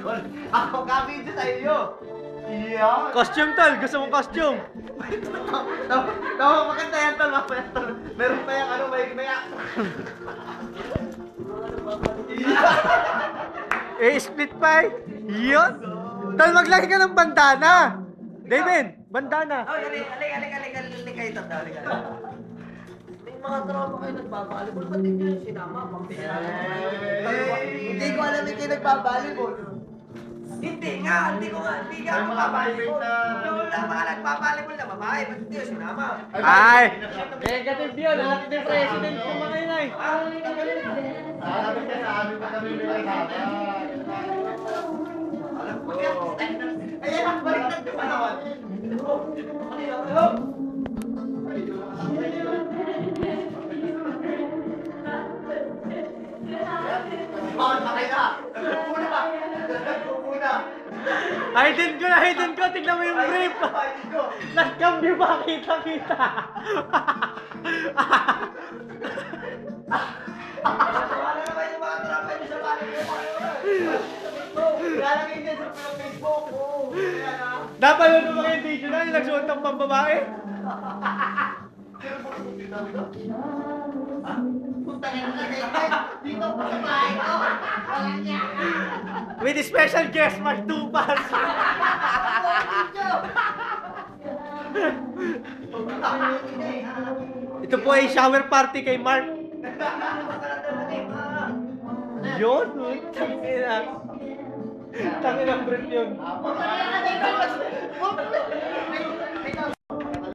tol. Ako ka-video sa iyo. Iya. Costume tol, gusto mong costume? Tawa maganda yan tol, mamaya tol. Meron pa yung ano, maya. Split pie. Yun. Tol, maglagay ka ng bandana. David, bandana. Oh, halika kayo tol. May mga tropa kayo nagbabalibol. Ba't hindi nyo sinama? Hindi ko alam kayo nagbabalibol. Hindi nga ako nagbabalibol. Yung mga nagbabalibol na babae, ba't hindi nyo sinama? Ay! Negative yun. Natin yung president ko mga inay. Sabi ka sa amin pa kami alam ko yan. Ayan, baliktad ko pa naman. Hidden ko. Tignan mo yung brief. Nag-cambio ba? Kita. Wala naman yung mga tropa niyo sa balibol. Lalagay niya sa Facebook. Napanood mo mga yung video na yung nagsuot ng pambabae? Punta niya na dito sa bahay ko. Wala niya. With special guest, Mark Tupas. Ito po ay shower party kay Mark. Yun? Tangina brief yun.